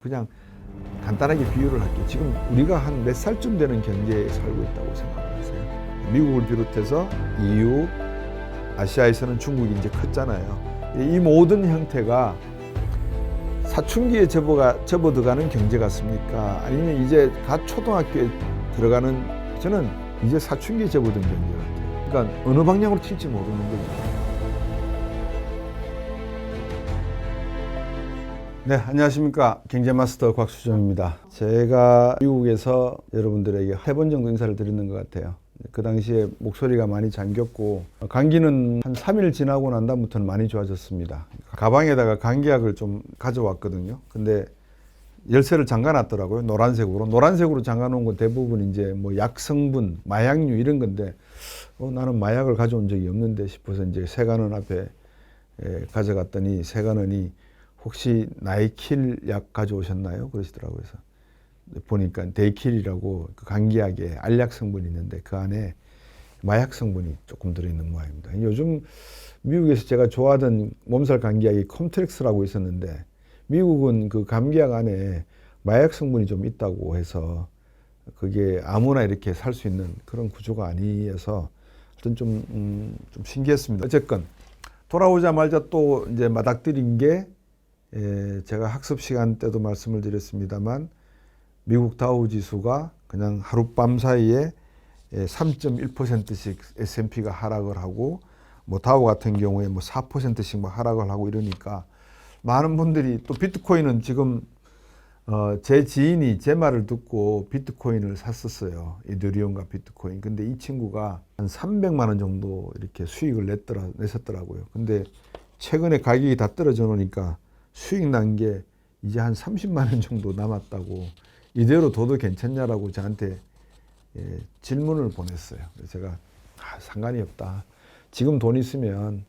그냥 간단하게 비유를 할게요. 지금 우리가 한 몇 살쯤 되는 경제에 살고 있다고 생각하세요? 미국을 비롯해서 EU, 아시아에서는 중국이 이제 컸잖아요. 이 모든 형태가 사춘기에 접어들어가는 경제 같습니까? 아니면 이제 갓 초등학교에 들어가는, 저는 이제 사춘기에 접어든 경제 같아요. 그러니까 어느 방향으로 튈지 모르는 거죠. 네, 안녕하십니까. 경제마스터 곽수정입니다. 제가 미국에서 여러분들에게 3번 정도 인사를 드리는 것 같아요. 그 당시에 목소리가 많이 잠겼고, 감기는 한 3일 지나고 난 다음부터는 많이 좋아졌습니다. 가방에다가 감기약을 좀 가져왔거든요. 근데 열쇠를 잠가 놨더라고요. 노란색으로 잠가 놓은 건 대부분 이제 뭐 약성분, 마약류 이런 건데, 나는 마약을 가져온 적이 없는데 싶어서 이제 세관원 앞에 가져갔더니 세관원이 혹시 나이킬 약 가져오셨나요? 그러시더라고요. 그래서 보니까 데이킬이라고 그 감기약에 알약 성분이 있는데 그 안에 마약 성분이 조금 들어있는 모양입니다. 요즘 미국에서 제가 좋아하던 몸살 감기약이 컴트렉스라고 있었는데, 미국은 그 감기약 안에 마약 성분이 좀 있다고 해서 그게 아무나 이렇게 살 수 있는 그런 구조가 아니어서 하여튼 좀 신기했습니다. 어쨌건 돌아오자마자 또 이제 맞닥뜨린 게, 제가 학습 시간 때도 말씀을 드렸습니다만 미국 다우 지수가 그냥 하룻밤 사이에 3.1%씩 S&P가 하락을 하고, 뭐 다우 같은 경우에 뭐 4%씩 막 하락을 하고 이러니까 많은 분들이, 또 비트코인은 지금 제 지인이 제 말을 듣고 비트코인을 샀었어요. 이더리움과 비트코인. 근데 이 친구가 한 300만 원 정도 이렇게 수익을 냈었더라고요. 근데 최근에 가격이 다 떨어져 놓으니까 수익 난 게 이제 한 30만 원 정도 남았다고, 이대로 둬도 괜찮냐라고 저한테 질문을 보냈어요. 그래서 제가 상관이 없다. 지금 돈 있으면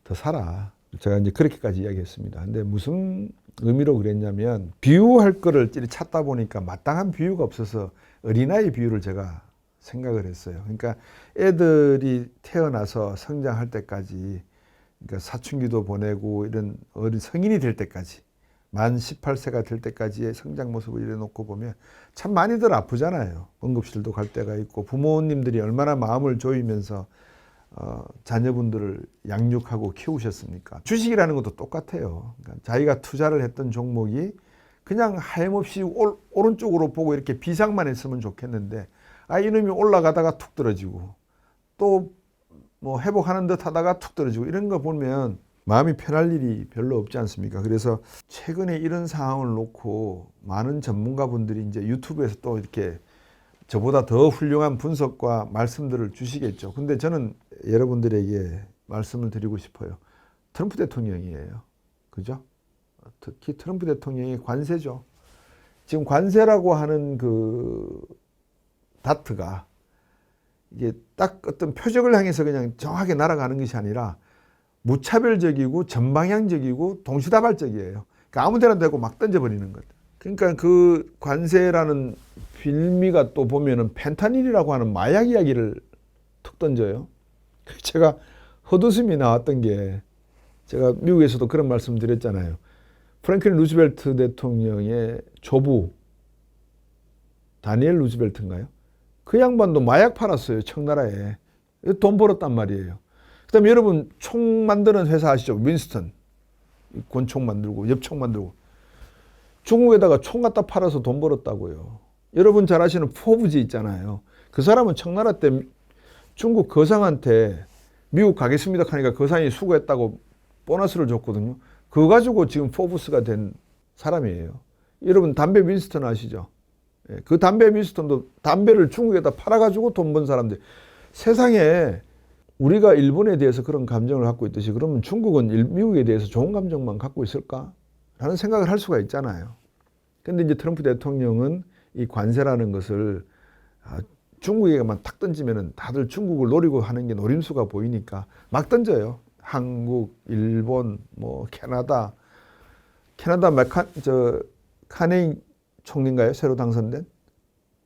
더 사라. 제가 이제 그렇게까지 이야기했습니다. 근데 무슨 의미로 그랬냐면, 비유할 거를 찾다 보니까 마땅한 비유가 없어서 어린아이 비유를 제가 생각을 했어요. 그러니까 애들이 태어나서 성장할 때까지, 그러니까 사춘기도 보내고 이런 어린 성인이 될 때까지, 만 18세가 될 때까지의 성장 모습을 이래놓고 보면 참 많이들 아프잖아요. 응급실도 갈 때가 있고, 부모님들이 얼마나 마음을 조이면서 자녀분들을 양육하고 키우셨습니까? 주식이라는 것도 똑같아요. 그러니까 자기가 투자를 했던 종목이 그냥 하염없이 오른쪽으로 보고 이렇게 비상만 했으면 좋겠는데, 이놈이 올라가다가 툭 떨어지고 또 뭐 회복하는 듯 하다가 툭 떨어지고 이런 거 보면 마음이 편할 일이 별로 없지 않습니까? 그래서 최근에 이런 상황을 놓고 많은 전문가분들이 이제 유튜브에서 또 이렇게 저보다 더 훌륭한 분석과 말씀들을 주시겠죠. 근데 저는 여러분들에게 말씀을 드리고 싶어요. 트럼프 대통령이에요. 그죠? 특히 트럼프 대통령이 관세죠. 지금 관세라고 하는 그 다트가 이게 딱 어떤 표적을 향해서 그냥 정확하게 날아가는 것이 아니라 무차별적이고 전방향적이고 동시다발적이에요. 그러니까 아무 데나 대고 막 던져버리는 것. 그러니까 그 관세라는 빌미가 또 보면은 펜타닐이라고 하는 마약 이야기를 툭 던져요. 제가 헛웃음이 나왔던 게, 제가 미국에서도 그런 말씀 드렸잖아요. 프랭클린 루즈벨트 대통령의 조부 다니엘 루즈벨트인가요? 그 양반도 마약 팔았어요. 청나라에. 돈 벌었단 말이에요. 그 다음에 여러분 총 만드는 회사 아시죠? 윈스턴. 권총 만들고 엽총 만들고. 중국에다가 총 갖다 팔아서 돈 벌었다고요. 여러분 잘 아시는 포브즈 있잖아요. 그 사람은 청나라 때 중국 거상한테 미국 가겠습니다 하니까 거상이 수고했다고 보너스를 줬거든요. 그거 가지고 지금 포브스가 된 사람이에요. 여러분 담배 윈스턴 아시죠? 그 담배 윈스턴도 담배를 중국에다 팔아가지고 돈 번 사람들. 세상에 우리가 일본에 대해서 그런 감정을 갖고 있듯이, 그러면 중국은 미국에 대해서 좋은 감정만 갖고 있을까? 라는 생각을 할 수가 있잖아요. 근데 이제 트럼프 대통령은 이 관세라는 것을 중국에게만 탁 던지면은 다들 중국을 노리고 하는 게 노림수가 보이니까 막 던져요. 한국, 일본, 뭐 캐나다 카네이 총리인가요? 새로 당선된?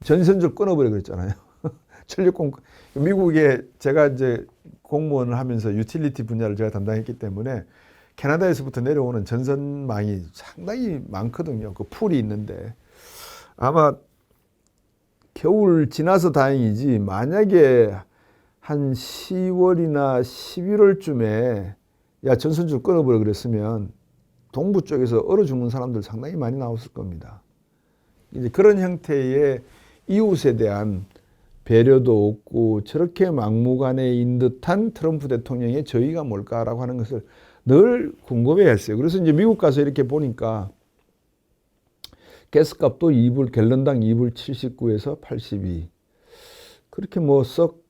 전선적 끊어버려 그랬잖아요. 전력공, 미국에 제가 이제 공무원을 하면서 유틸리티 분야를 제가 담당했기 때문에 캐나다에서부터 내려오는 전선망이 상당히 많거든요. 그 풀이 있는데 아마 겨울 지나서 다행이지 만약에 한 10월이나 11월쯤에 야 전선줄 끊어버려 그랬으면 동부 쪽에서 얼어 죽는 사람들 상당히 많이 나왔을 겁니다. 이제 그런 형태의 이웃에 대한 배려도 없고 저렇게 막무가내인 듯한 트럼프 대통령의 저의가 뭘까라고 하는 것을 늘 궁금해했어요. 그래서 이제 미국 가서 이렇게 보니까 가스값도 갤런당 2불 79에서 82. 그렇게 뭐 썩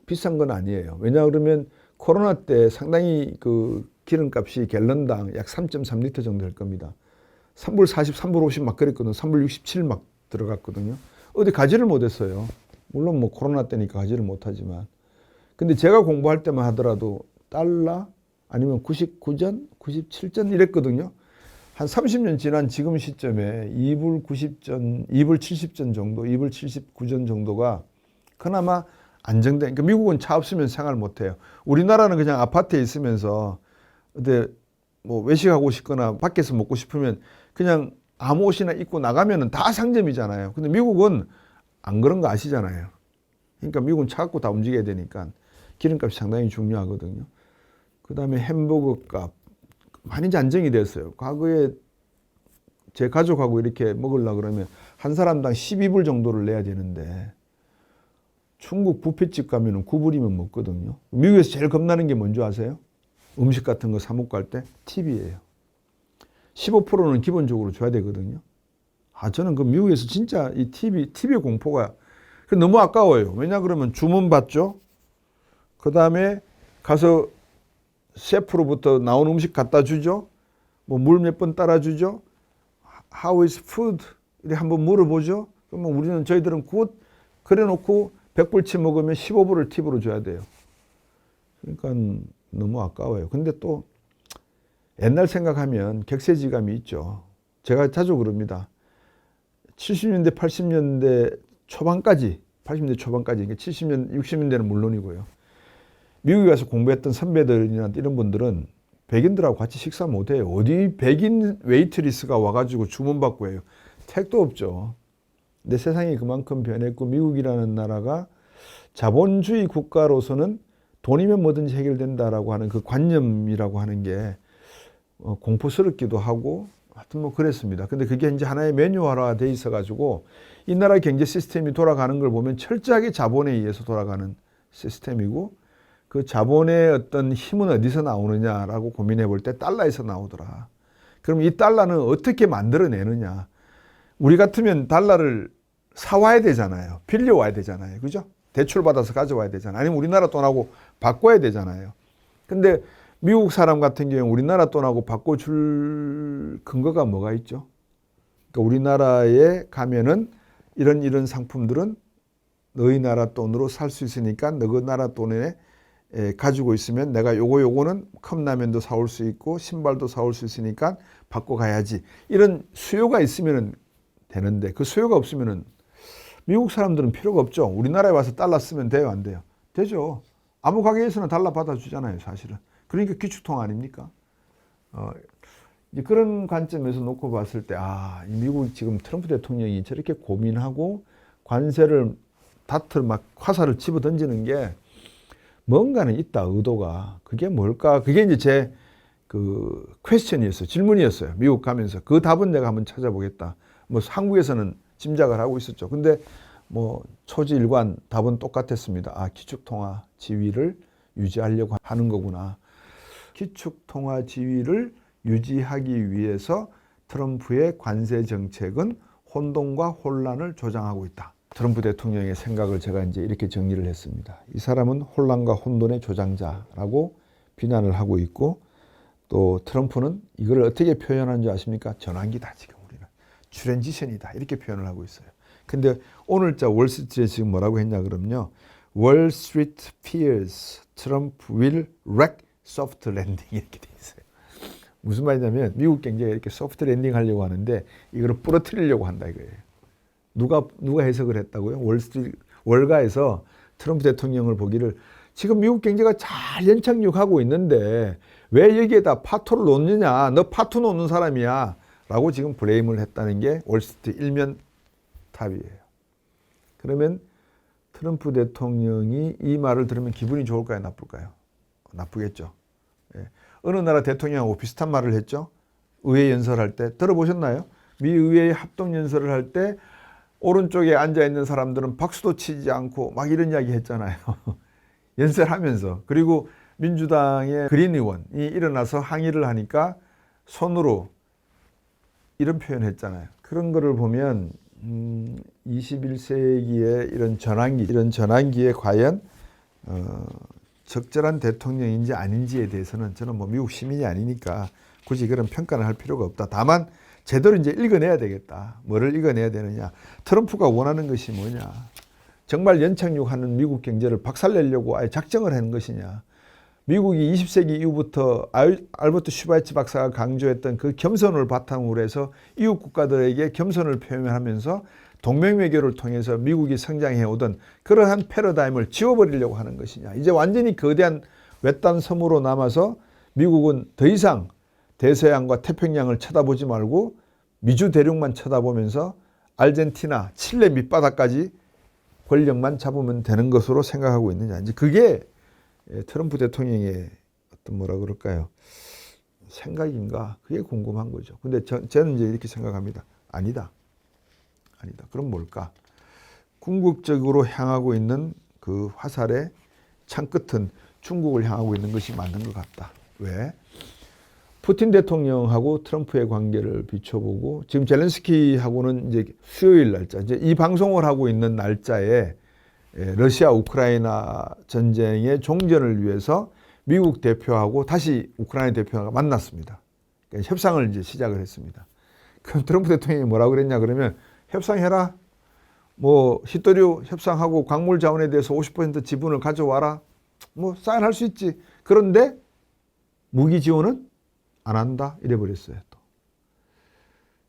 비싼 건 아니에요. 왜냐 그러면 코로나 때 상당히 그 기름값이 갤런당 약 3.3리터 정도 될 겁니다. 3불 40, 3불 50 막 그랬거든요. 3불 67 막 들어갔거든요. 어디 가지를 못했어요. 물론 뭐 코로나 때니까 가지를 못하지만. 근데 제가 공부할 때만 하더라도 달러 아니면 99전, 97전 이랬거든요. 한 30년 지난 지금 시점에 2불 90전, 2불 70전 정도, 2불 79전 정도가 그나마 안정된. 그러니까 미국은 차 없으면 생활 못해요. 우리나라는 그냥 아파트에 있으면서 어디 뭐 외식하고 싶거나 밖에서 먹고 싶으면 그냥 아무 옷이나 입고 나가면은 다 상점이잖아요. 근데 미국은 안 그런 거 아시잖아요. 그러니까 미국은 차 갖고 다 움직여야 되니까 기름값이 상당히 중요하거든요. 그 다음에 햄버거 값 많이 안정이 됐어요. 과거에 제 가족하고 이렇게 먹으려고 그러면 한 사람당 12불 정도를 내야 되는데 중국 뷔페집 가면은 9불이면 먹거든요. 미국에서 제일 겁나는 게 뭔지 아세요? 음식 같은 거 사 먹고 할 때 팁이에요. 15%는 기본적으로 줘야 되거든요. 저는 그 미국에서 진짜 이 팁의 공포가 너무 아까워요. 왜냐 그러면 주문 받죠. 그 다음에 가서 셰프로부터 나온 음식 갖다 주죠. 뭐 물 몇 번 따라 주죠. How is food? 이렇게 한번 물어보죠. 그러면 저희들은 굿 그래 놓고 100불치 먹으면 15불을 팁으로 줘야 돼요. 그러니까 너무 아까워요. 근데 또 옛날 생각하면 객세지감이 있죠. 제가 자주 그럽니다. 70년대, 80년대 초반까지, 80년대 초반까지, 70년, 60년대는 물론이고요. 미국에 가서 공부했던 선배들이나 이런 분들은 백인들하고 같이 식사 못해요. 어디 백인 웨이트리스가 와가지고 주문받고 해요. 택도 없죠. 근데 세상이 그만큼 변했고 미국이라는 나라가 자본주의 국가로서는 돈이면 뭐든지 해결된다라고 하는 그 관념이라고 하는 게 공포스럽기도 하고 하여튼 뭐 그랬습니다. 근데 그게 이제 하나의 매뉴얼화 돼 있어 가지고 이 나라 경제 시스템이 돌아가는 걸 보면 철저하게 자본에 의해서 돌아가는 시스템이고 그 자본의 어떤 힘은 어디서 나오느냐라고 고민해 볼 때 달러에서 나오더라. 그럼 이 달러는 어떻게 만들어내느냐. 우리 같으면 달러를 사와야 되잖아요. 빌려와야 되잖아요. 그죠? 대출받아서 가져와야 되잖아요. 아니면 우리나라 돈하고 바꿔야 되잖아요. 근데 미국 사람 같은 경우는 우리나라 돈하고 바꿔줄 근거가 뭐가 있죠? 그러니까 우리나라에 가면은 이런 상품들은 너희 나라 돈으로 살 수 있으니까 너희 나라 돈에 가지고 있으면 내가 요거는 컵라면도 사올 수 있고 신발도 사올 수 있으니까 받고 가야지. 이런 수요가 있으면 되는데 그 수요가 없으면은 미국 사람들은 필요가 없죠. 우리나라에 와서 달러 쓰면 돼요, 안 돼요? 되죠. 아무 가게에서는 달러 받아주잖아요, 사실은. 그러니까 기축통 아닙니까? 이제 그런 관점에서 놓고 봤을 때, 이 미국 지금 트럼프 대통령이 저렇게 고민하고 관세를 막 화살을 집어 던지는 게 뭔가는 있다, 의도가. 그게 뭘까? 그게 이제 제 퀘스천이었어요. 질문이었어요. 미국 가면서. 그 답은 내가 한번 찾아보겠다. 뭐 한국에서는 짐작을 하고 있었죠. 근데 뭐 초지일관 답은 똑같았습니다. 기축통화 지위를 유지하려고 하는 거구나. 기축통화 지위를 유지하기 위해서 트럼프의 관세 정책은 혼동과 혼란을 조장하고 있다. 트럼프 대통령의 생각을 제가 이제 이렇게 정리를 했습니다. 이 사람은 혼란과 혼돈의 조장자라고 비난을 하고 있고 또 트럼프는 이걸 어떻게 표현하는지 아십니까? 전환기다 지금 우리는. 트랜지션이다 이렇게 표현을 하고 있어요. 근데 오늘자 월스트리트에 지금 뭐라고 했냐 그러면요. Wall Street fears Trump will wreck soft landing 이렇게 돼 있어요. 무슨 말이냐면 미국 경제가 이렇게 소프트 랜딩 하려고 하는데 이걸 부러뜨리려고 한다 이거예요. 누가 해석을 했다고요? 월가에서 트럼프 대통령을 보기를 지금 미국 경제가 잘 연착륙하고 있는데 왜 여기에다 파토를 놓느냐, 너 파토 놓는 사람이야 라고 지금 블레임을 했다는 게 월스트리트 일면 탑이에요. 그러면 트럼프 대통령이 이 말을 들으면 기분이 좋을까요, 나쁠까요? 나쁘겠죠. 예. 어느 나라 대통령하고 비슷한 말을 했죠. 의회 연설할 때 들어보셨나요? 미 의회 합동 연설을 할 때 오른쪽에 앉아 있는 사람들은 박수도 치지 않고 막 이런 이야기 했잖아요. 연설하면서. 그리고 민주당의 그린 의원이 일어나서 항의를 하니까 손으로 이런 표현을 했잖아요. 그런 거를 보면 21세기의 이런 전환기에 과연 적절한 대통령인지 아닌지에 대해서는 저는 뭐 미국 시민이 아니니까 굳이 그런 평가를 할 필요가 없다. 다만 제대로 이제 읽어내야 되겠다. 뭐를 읽어내야 되느냐. 트럼프가 원하는 것이 뭐냐. 정말 연착륙하는 미국 경제를 박살내려고 아예 작정을 하는 것이냐. 미국이 20세기 이후부터 알버트 슈바이츠 박사가 강조했던 그 겸손을 바탕으로 해서 이웃 국가들에게 겸손을 표명하면서 동맹외교를 통해서 미국이 성장해 오던 그러한 패러다임을 지워버리려고 하는 것이냐. 이제 완전히 거대한 외딴 섬으로 남아서 미국은 더 이상 대서양과 태평양을 쳐다보지 말고 미주 대륙만 쳐다보면서 아르헨티나, 칠레 밑바닥까지 권력만 잡으면 되는 것으로 생각하고 있느냐. 이제 그게 트럼프 대통령의 어떤 뭐라 그럴까요? 생각인가? 그게 궁금한 거죠. 근데 저는 이제 이렇게 생각합니다. 아니다. 그럼 뭘까? 궁극적으로 향하고 있는 그 화살의 창끝은 중국을 향하고 있는 것이 맞는 것 같다. 왜? 푸틴 대통령하고 트럼프의 관계를 비춰보고 지금 젤렌스키하고는 이제 수요일 날짜, 이제 이 방송을 하고 있는 날짜에 러시아 우크라이나 전쟁의 종전을 위해서 미국 대표하고 다시 우크라이나 대표가 만났습니다. 그러니까 협상을 이제 시작을 했습니다. 그럼 트럼프 대통령이 뭐라고 그랬냐 그러면 협상해라. 뭐 히토류 협상하고 광물 자원에 대해서 50% 지분을 가져와라. 뭐 사인할 수 있지. 그런데 무기 지원은 안 한다. 이래버렸어요. 또.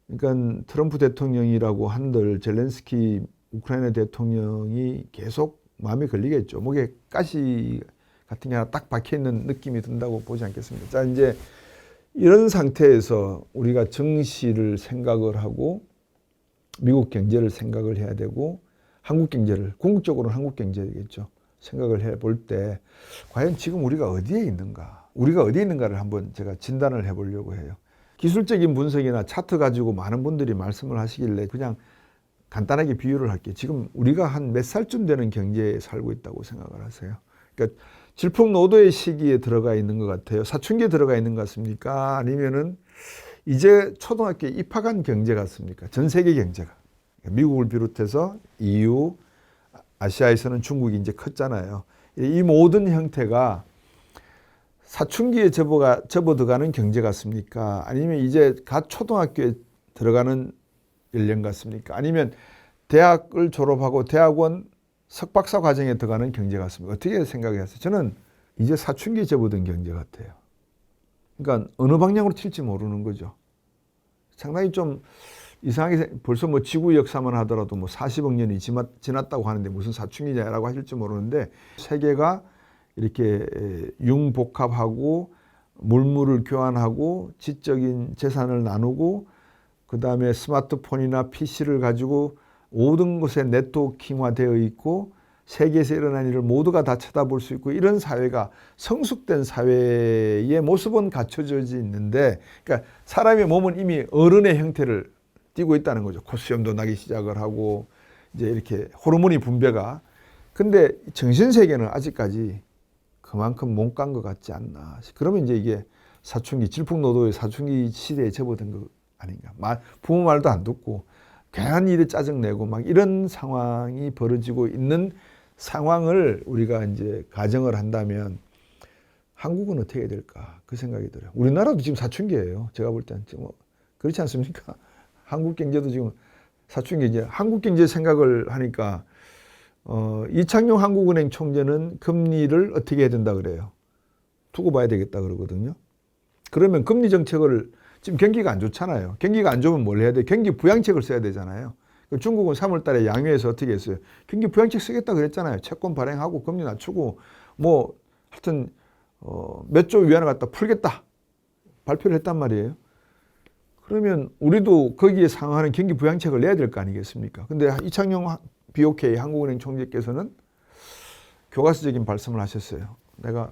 그러니까 트럼프 대통령이라고 한들 젤렌스키 우크라이나 대통령이 계속 마음에 걸리겠죠. 목에 가시 같은 게 하나 딱 박혀있는 느낌이 든다고 보지 않겠습니까? 자, 이제 이런 상태에서 우리가 정시를 생각을 하고 미국 경제를 생각을 해야 되고 한국 경제를, 궁극적으로는 한국 경제겠죠. 생각을 해볼 때 과연 지금 우리가 어디에 있는가? 우리가 어디에 있는가를 한번 제가 진단을 해보려고 해요. 기술적인 분석이나 차트 가지고 많은 분들이 말씀을 하시길래 그냥 간단하게 비유를 할게요. 지금 우리가 한 몇 살쯤 되는 경제에 살고 있다고 생각을 하세요? 그러니까 질풍노도의 시기에 들어가 있는 것 같아요. 사춘기에 들어가 있는 것 같습니까? 아니면은 이제 초등학교에 입학한 경제 같습니까? 전 세계 경제가. 미국을 비롯해서 EU, 아시아에서는 중국이 이제 컸잖아요. 이 모든 형태가 사춘기에 접어들어가는 경제 같습니까? 아니면 이제 갓 초등학교에 들어가는 연령 같습니까? 아니면 대학을 졸업하고 대학원 석박사 과정에 들어가는 경제 같습니까? 어떻게 생각하세요? 저는 이제 사춘기에 접어든 경제 같아요. 그러니까 어느 방향으로 튈지 모르는 거죠. 상당히 좀 이상하게 벌써 뭐 지구 역사만 하더라도 뭐 40억 년이 지났다고 하는데 무슨 사춘기냐라고 하실지 모르는데 세계가 이렇게 융복합하고 물물을 교환하고 지적인 재산을 나누고 그 다음에 스마트폰이나 PC를 가지고 모든 것에 네트워킹화되어 있고 세계에서 일어난 일을 모두가 다 쳐다볼 수 있고 이런 사회가 성숙된 사회의 모습은 갖춰져 있는데 그러니까 사람의 몸은 이미 어른의 형태를 띠고 있다는 거죠. 콧수염도 나기 시작을 하고 이제 이렇게 호르몬이 분배가. 근데 정신세계는 아직까지 그만큼 못 간 것 같지 않나. 그러면 이제 이게 사춘기, 질풍노도의 사춘기 시대에 접어든 거 아닌가. 부모 말도 안 듣고 괜한 일에 짜증내고 막 이런 상황이 벌어지고 있는 상황을 우리가 이제 가정을 한다면 한국은 어떻게 해야 될까? 그 생각이 들어요. 우리나라도 지금 사춘기예요. 제가 볼 때는 지금 그렇지 않습니까? 한국 경제도 지금 사춘기 이제 한국 경제 생각을 하니까 이창용 한국은행 총재는 금리를 어떻게 해야 된다 그래요. 두고 봐야 되겠다 그러거든요. 그러면 금리 정책을 지금 경기가 안 좋잖아요. 경기가 안 좋으면 뭘 해야 돼? 경기 부양책을 써야 되잖아요. 중국은 3월 달에 양회에서 어떻게 했어요? 경기 부양책 쓰겠다 그랬잖아요. 채권 발행하고 금리 낮추고 뭐 하여튼 몇 조 위안을 갖다 풀겠다 발표를 했단 말이에요. 그러면 우리도 거기에 상응하는 경기 부양책을 내야 될 거 아니겠습니까? 근데 이창용 BOK 한국은행 총재께서는 교과서적인 말씀을 하셨어요. 내가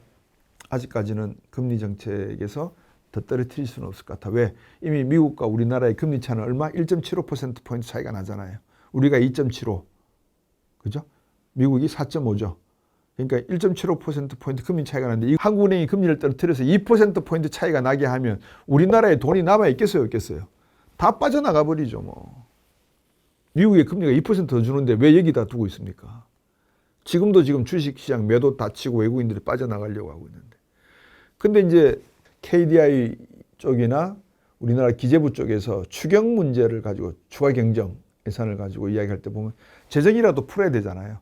아직까지는 금리 정책에서 더 떨어뜨릴 수는 없을 것 같아. 왜? 이미 미국과 우리나라의 금리 차는 얼마? 1.75%포인트 차이가 나잖아요. 우리가 2.75. 그죠? 미국이 4.5죠. 그러니까 1.75%포인트 금리 차이가 나는데 한국은행이 금리를 떨어뜨려서 2%포인트 차이가 나게 하면 우리나라에 돈이 남아있겠어요? 없겠어요? 다 빠져나가 버리죠. 뭐. 미국의 금리가 2%더 주는데 왜 여기다 두고 있습니까? 지금 주식시장 매도 다치고 외국인들이 빠져나가려고 하고 있는데. 근데 이제 KDI 쪽이나 우리나라 기재부 쪽에서 추경 문제를 가지고 추가 경정 예산을 가지고 이야기할 때 보면 재정이라도 풀어야 되잖아요.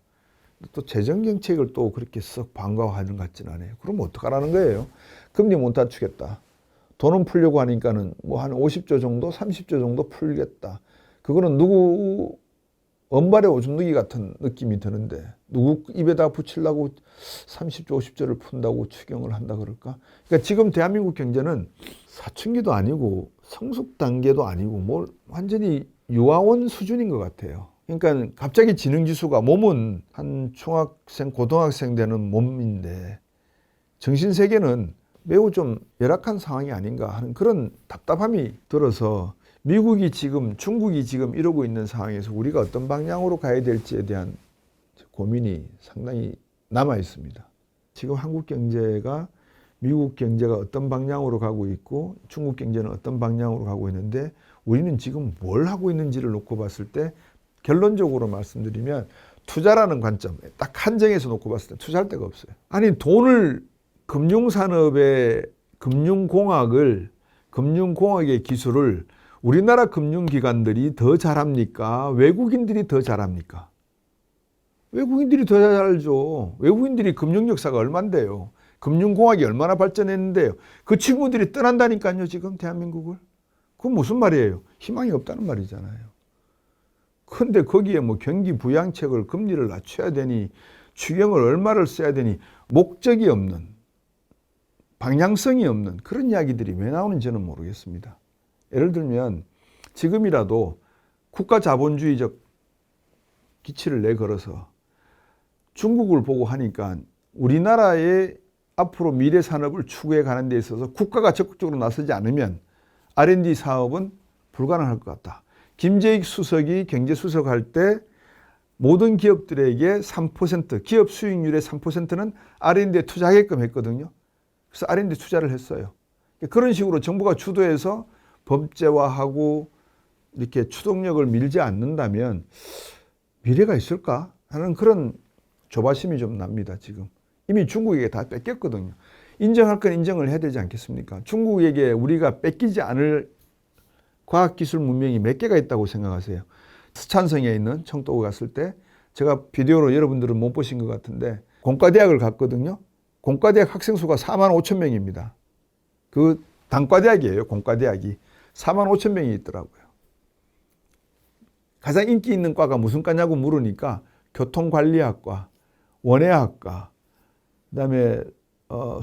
또 재정정책을 또 그렇게 썩 방과하는 것 같지는 않아요. 그럼 어떡하라는 거예요? 금리 못 낮추겠다. 돈은 풀려고 하니까는 뭐 한 50조 정도, 30조 정도 풀겠다. 그거는 누구 엄발의 오줌 누기 같은 느낌이 드는데 누구 입에다 붙이려고 30조, 50조를 푼다고 추경을 한다 그럴까? 그러니까 지금 대한민국 경제는 사춘기도 아니고 성숙 단계도 아니고 뭘 완전히 유아원 수준인 것 같아요. 그러니까 갑자기 지능지수가 몸은 한 중학생, 고등학생 되는 몸인데 정신세계는 매우 좀 열악한 상황이 아닌가 하는 그런 답답함이 들어서 미국이 지금, 중국이 지금 이러고 있는 상황에서 우리가 어떤 방향으로 가야 될지에 대한 고민이 상당히 남아 있습니다. 지금 한국 경제가 미국 경제가 어떤 방향으로 가고 있고 중국 경제는 어떤 방향으로 가고 있는데 우리는 지금 뭘 하고 있는지를 놓고 봤을 때 결론적으로 말씀드리면 투자라는 관점, 딱 한정해서 놓고 봤을 때 투자할 데가 없어요. 아니 돈을 금융산업의 금융공학의 기술을 우리나라 금융기관들이 더 잘합니까? 외국인들이 더 잘합니까? 외국인들이 더 잘 알죠. 외국인들이 금융 역사가 얼만데요. 금융공학이 얼마나 발전했는데요. 그 친구들이 떠난다니까요, 지금 대한민국을. 그건 무슨 말이에요? 희망이 없다는 말이잖아요. 근데 거기에 뭐 경기 부양책을 금리를 낮춰야 되니 추경을 얼마를 써야 되니 목적이 없는 방향성이 없는 그런 이야기들이 왜 나오는지 저는 모르겠습니다. 예를 들면 지금이라도 국가 자본주의적 기치를 내걸어서 중국을 보고 하니까 우리나라의 앞으로 미래 산업을 추구해 가는 데 있어서 국가가 적극적으로 나서지 않으면 R&D 사업은 불가능할 것 같다. 김재익 수석이 경제수석 할 때 모든 기업들에게 3%, 기업 수익률의 3%는 R&D에 투자하게끔 했거든요. 그래서 R&D 투자를 했어요. 그런 식으로 정부가 주도해서 법제화하고 이렇게 추동력을 밀지 않는다면 미래가 있을까 하는 그런 조바심이 좀 납니다. 지금 이미 중국에게 다 뺏겼거든요. 인정할 건 인정을 해야 되지 않겠습니까? 중국에게 우리가 뺏기지 않을 과학기술 문명이 몇 개가 있다고 생각하세요? 스촨성에 있는 청도에 갔을 때 제가 비디오로 여러분들은 못 보신 것 같은데 공과대학을 갔거든요. 공과대학 학생 수가 4만 5천 명입니다. 그 단과대학이에요. 공과대학이 4만 5천 명이 있더라고요. 가장 인기 있는 과가 무슨 과냐고 물으니까 교통관리학과, 원예학과, 그다음에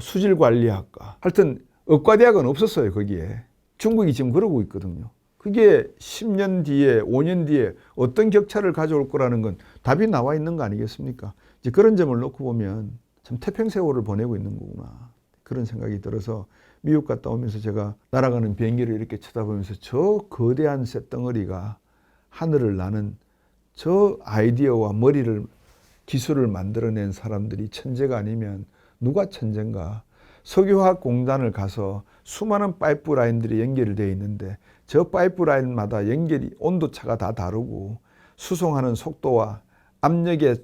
수질관리학과. 하여튼 의과대학은 없었어요. 거기에. 중국이 지금 그러고 있거든요. 그게 10년 뒤에 5년 뒤에 어떤 격차를 가져올 거라는 건 답이 나와 있는 거 아니겠습니까? 이제 그런 점을 놓고 보면 참 태평세월을 보내고 있는 거구나 그런 생각이 들어서 미국 갔다 오면서 제가 날아가는 비행기를 이렇게 쳐다보면서 저 거대한 쇳덩어리가 하늘을 나는 저 아이디어와 기술을 만들어낸 사람들이 천재가 아니면 누가 천재인가? 석유화학공단을 가서 수많은 파이프라인들이 연결되어 있는데 저 파이프라인마다 온도차가 다 다르고 수송하는 속도와 압력의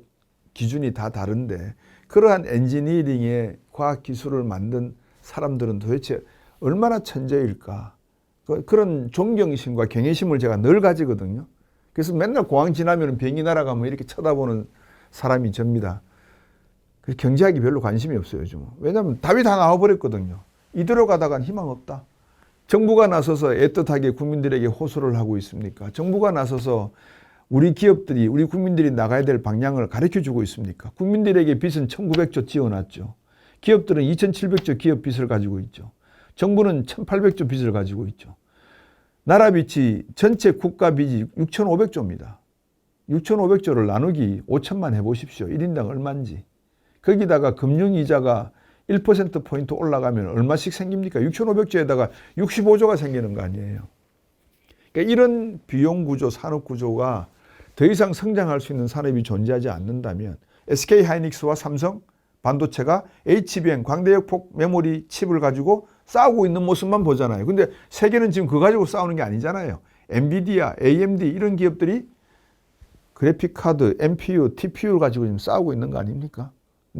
기준이 다 다른데 그러한 엔지니어링의 과학기술을 만든 사람들은 도대체 얼마나 천재일까? 그런 존경심과 경외심을 제가 늘 가지거든요. 그래서 맨날 공항 지나면 비행기 날아가면 이렇게 쳐다보는 사람이 접니다. 경제학이 별로 관심이 없어요, 요즘. 왜냐하면 답이 다 나와버렸거든요. 이대로 가다간 희망 없다. 정부가 나서서 애틋하게 국민들에게 호소를 하고 있습니까? 정부가 나서서 우리 기업들이, 우리 국민들이 나가야 될 방향을 가르쳐주고 있습니까? 국민들에게 빚은 1900조 지어놨죠. 기업들은 2,700조 기업 빚을 가지고 있죠. 정부는 1,800조 빚을 가지고 있죠. 나라 빚이 전체 국가 빚이 6,500조입니다. 6,500조를 나누기 5천만 해보십시오. 1인당 얼마인지. 거기다가 금융이자가 1%포인트 올라가면 얼마씩 생깁니까? 6,500조에다가 65조가 생기는 거 아니에요. 그러니까 이런 비용구조, 산업구조가 더 이상 성장할 수 있는 산업이 존재하지 않는다면 SK하이닉스와 삼성 반도체가 HBM, 광대역폭 메모리 칩을 가지고 싸우고 있는 모습만 보잖아요. 근데 세계는 지금 그거 가지고 싸우는 게 아니잖아요. 엔비디아, AMD 이런 기업들이 그래픽카드, NPU, TPU를 가지고 지금 싸우고 있는 거 아닙니까?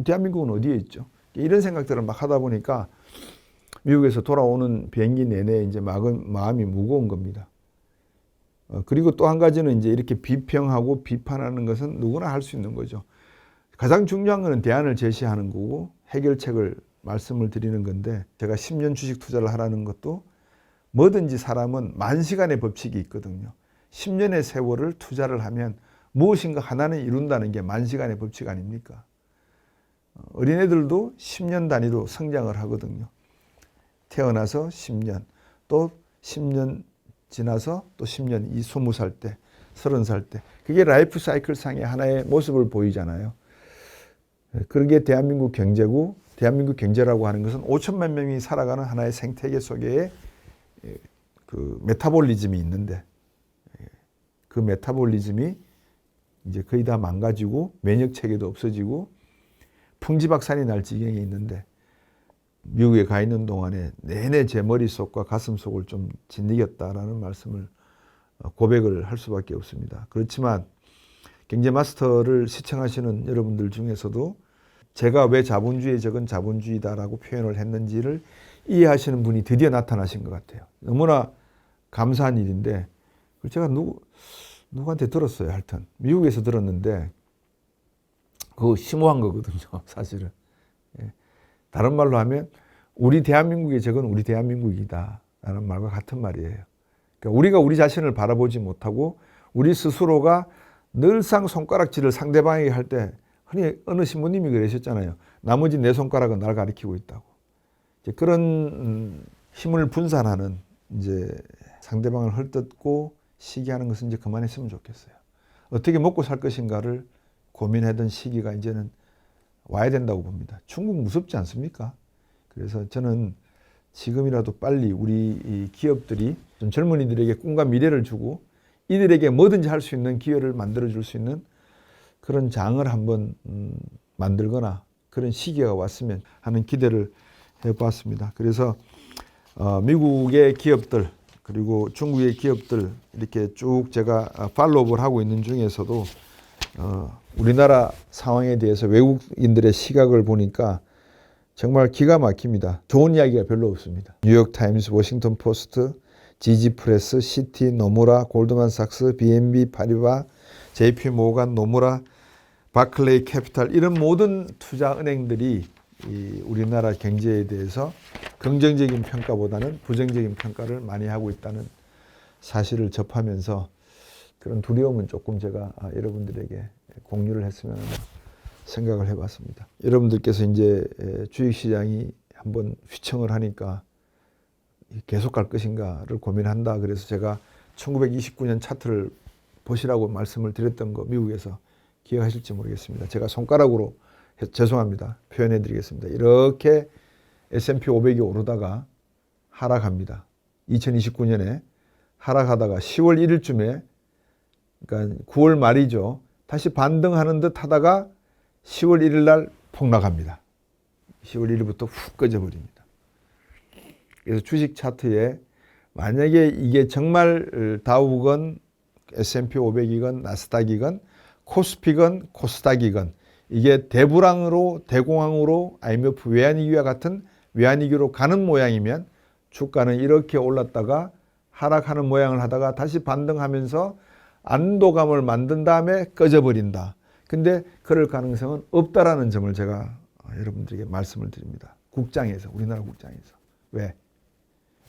대한민국은 어디에 있죠? 이런 생각들을 막 하다 보니까 미국에서 돌아오는 비행기 내내 이제 마음이 무거운 겁니다. 그리고 또 한 가지는 이제 이렇게 비평하고 비판하는 것은 누구나 할 수 있는 거죠. 가장 중요한 것은 대안을 제시하는 거고 해결책을 말씀을 드리는 건데, 제가 10년 주식 투자를 하라는 것도 뭐든지 사람은 만시간의 법칙이 있거든요. 10년의 세월을 투자를 하면 무엇인가 하나는 이룬다는 게 만시간의 법칙 아닙니까? 어린애들도 10년 단위로 성장을 하거든요. 태어나서 10년, 또 10년 지나서 또 10년, 20살 때, 30살 때. 그게 라이프 사이클 상의 하나의 모습을 보이잖아요. 그게 대한민국 경제고, 대한민국 경제라고 하는 것은 5천만 명이 살아가는 하나의 생태계 속에 그 메타볼리즘이 있는데, 그 메타볼리즘이 이제 거의 다 망가지고 면역 체계도 없어지고 풍지박산이 날 지경에 있는데, 미국에 가 있는 동안에 내내 제 머릿속과 가슴속을 좀 짓이겼다라는 말씀을 고백을 할 수밖에 없습니다. 그렇지만 경제마스터를 시청하시는 여러분들 중에서도 제가 왜 자본주의에 적은 자본주의다라고 표현을 했는지를 이해하시는 분이 드디어 나타나신 것 같아요. 너무나 감사한 일인데, 제가 누구한테 들었어요. 하여튼 미국에서 들었는데 그거 심오한 거거든요. 사실은. 다른 말로 하면 우리 대한민국의 적은 우리 대한민국이다 라는 말과 같은 말이에요. 그러니까 우리가 우리 자신을 바라보지 못하고 우리 스스로가 늘상 손가락질을 상대방에게 할 때, 흔히 어느 신부님이 그러셨잖아요. 나머지 내 손가락은 날 가리키고 있다고. 이제 그런 힘을 분산하는 이제 상대방을 헐뜯고 시기하는 것은 이제 그만했으면 좋겠어요. 어떻게 먹고 살 것인가를 고민하던 시기가 이제는 와야 된다고 봅니다. 중국 무섭지 않습니까? 그래서 저는 지금이라도 빨리 우리 이 기업들이 좀 젊은이들에게 꿈과 미래를 주고 이들에게 뭐든지 할 수 있는 기회를 만들어줄 수 있는 그런 장을 한번 만들거나 그런 시기가 왔으면 하는 기대를 해보았습니다. 그래서 미국의 기업들 그리고 중국의 기업들 이렇게 쭉 제가 팔로우를 하고 있는 중에서도 우리나라 상황에 대해서 외국인들의 시각을 보니까 정말 기가 막힙니다. 좋은 이야기가 별로 없습니다. 뉴욕타임스, 워싱턴 포스트, 지지프레스, 시티, 노무라, 골드만삭스, BNB 파리바, JP 모간, 노무라, 바클레이 캐피탈 이런 모든 투자 은행들이 이 우리나라 경제에 대해서 긍정적인 평가보다는 부정적인 평가를 많이 하고 있다는 사실을 접하면서 그런 두려움은 조금 제가 여러분들에게 공유를 했으면 하는 생각을 해봤습니다. 여러분들께서 이제 주식시장이 한번 휘청을 하니까 계속 갈 것인가를 고민한다. 그래서 제가 1929년 차트를 보시라고 말씀을 드렸던 거 미국에서 기억하실지 모르겠습니다. 제가 손가락으로 죄송합니다. 표현해 드리겠습니다. 이렇게 S&P 500이 오르다가 하락합니다. 2029년에 하락하다가 10월 1일쯤에 그러니까 9월 말이죠. 다시 반등하는 듯 하다가 10월 1일 날 폭락합니다. 10월 1일부터 훅 꺼져버립니다. 그래서 주식 차트에 만약에 이게 정말 다우건 S&P 500이건 나스닥이건 코스피건 코스닥이건 이게 대불황으로 대공황으로 IMF 외환위기와 같은 외환위기로 가는 모양이면 주가는 이렇게 올랐다가 하락하는 모양을 하다가 다시 반등하면서 안도감을 만든 다음에 꺼져버린다. 근데 그럴 가능성은 없다라는 점을 제가 여러분들에게 말씀을 드립니다. 국장에서, 우리나라 국장에서. 왜?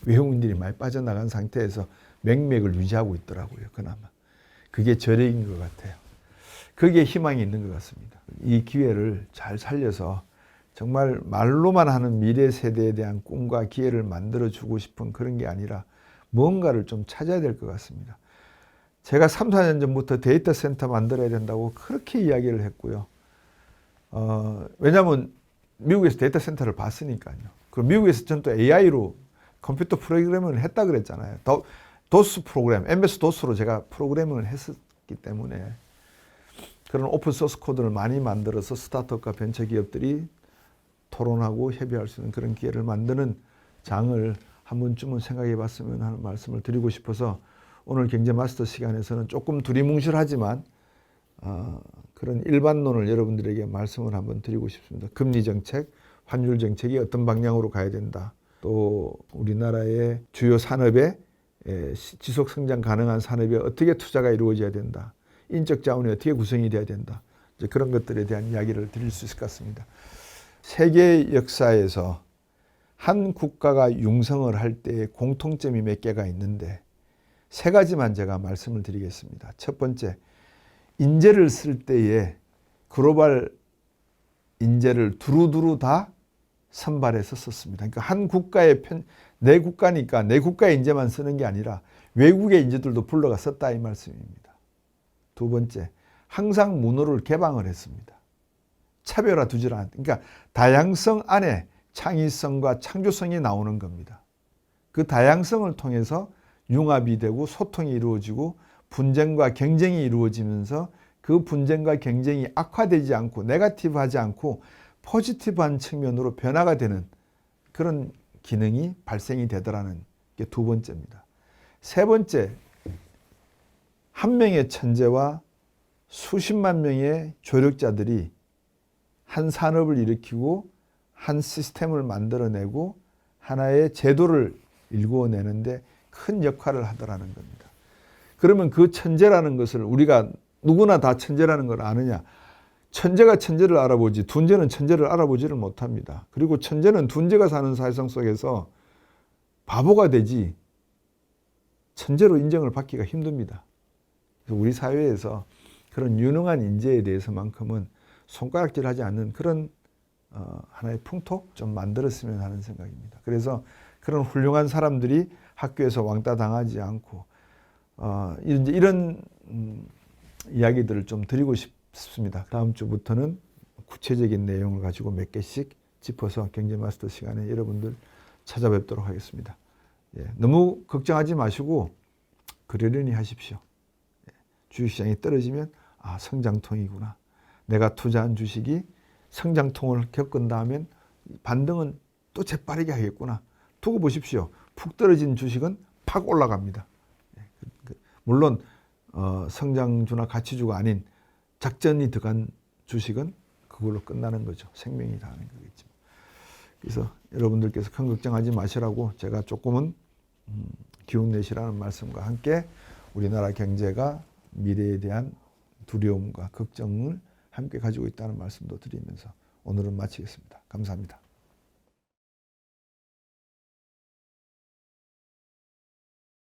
외국인들이 많이 빠져나간 상태에서 맥맥을 유지하고 있더라고요. 그나마. 그게 저력인 것 같아요. 거기에 희망이 있는 것 같습니다. 이 기회를 잘 살려서 정말 말로만 하는 미래 세대에 대한 꿈과 기회를 만들어주고 싶은 그런 게 아니라 뭔가를 좀 찾아야 될 것 같습니다. 제가 3, 4년 전부터 데이터 센터 만들어야 된다고 그렇게 이야기를 했고요. 왜냐하면 미국에서 데이터 센터를 봤으니까요. 그리고 미국에서 전 또 AI로 컴퓨터 프로그래밍을 했다 그랬잖아요. 도스 프로그램, MS 도스로 제가 프로그래밍을 했었기 때문에 그런 오픈 소스 코드를 많이 만들어서 스타트업과 벤처 기업들이 토론하고 협의할 수 있는 그런 기회를 만드는 장을 한 번쯤은 생각해 봤으면 하는 말씀을 드리고 싶어서 오늘 경제마스터 시간에서는 조금 두리뭉실하지만 그런 일반론을 여러분들에게 말씀을 한번 드리고 싶습니다. 금리 정책, 환율 정책이 어떤 방향으로 가야 된다. 또 우리나라의 주요 산업에 지속 성장 가능한 산업에 어떻게 투자가 이루어져야 된다. 인적 자원이 어떻게 구성이 돼야 된다. 이제 그런 것들에 대한 이야기를 드릴 수 있을 것 같습니다. 세계 역사에서 한 국가가 융성을 할 때의 공통점이 몇 개가 있는데 세 가지만 제가 말씀을 드리겠습니다. 첫 번째, 인재를 쓸 때에 글로벌 인재를 두루두루 다 선발해서 썼습니다. 그러니까 한 국가의 내 국가니까 내 국가의 인재만 쓰는 게 아니라 외국의 인재들도 불러가 썼다 이 말씀입니다. 두 번째, 항상 문호를 개방을 했습니다. 차별화 두질 않았다. 그러니까 다양성 안에 창의성과 창조성이 나오는 겁니다. 그 다양성을 통해서 융합이 되고 소통이 이루어지고 분쟁과 경쟁이 이루어지면서 그 분쟁과 경쟁이 악화되지 않고 네거티브하지 않고 포지티브한 측면으로 변화가 되는 그런 기능이 발생이 되더라는 게 두 번째입니다. 세 번째, 한 명의 천재와 수십만 명의 조력자들이 한 산업을 일으키고 한 시스템을 만들어내고 하나의 제도를 일구어내는데 큰 역할을 하더라는 겁니다. 그러면 그 천재라는 것을 우리가 누구나 다 천재라는 걸 아느냐? 천재가 천재를 알아보지 둔재는 천재를 알아보지를 못합니다. 그리고 천재는 둔재가 사는 사회성 속에서 바보가 되지 천재로 인정을 받기가 힘듭니다. 그래서 우리 사회에서 그런 유능한 인재에 대해서만큼은 손가락질하지 않는 그런 하나의 풍토 좀 만들었으면 하는 생각입니다. 그래서 그런 훌륭한 사람들이 학교에서 왕따 당하지 않고 이런 이야기들을 좀 드리고 싶습니다. 다음 주부터는 구체적인 내용을 가지고 몇 개씩 짚어서 경제마스터 시간에 여러분들 찾아뵙도록 하겠습니다. 너무 걱정하지 마시고 그러려니 하십시오. 주식시장이 떨어지면 성장통이구나. 내가 투자한 주식이 성장통을 겪은 다음엔 반등은 또 재빠르게 하겠구나. 두고 보십시오. 푹 떨어진 주식은 팍 올라갑니다. 물론 성장주나 가치주가 아닌 작전이 들어간 주식은 그걸로 끝나는 거죠. 생명이 다하는 거겠죠. 그래서 여러분들께서 큰 걱정하지 마시라고 제가 조금은 기운 내시라는 말씀과 함께 우리나라 경제가 미래에 대한 두려움과 걱정을 함께 가지고 있다는 말씀도 드리면서 오늘은 마치겠습니다. 감사합니다.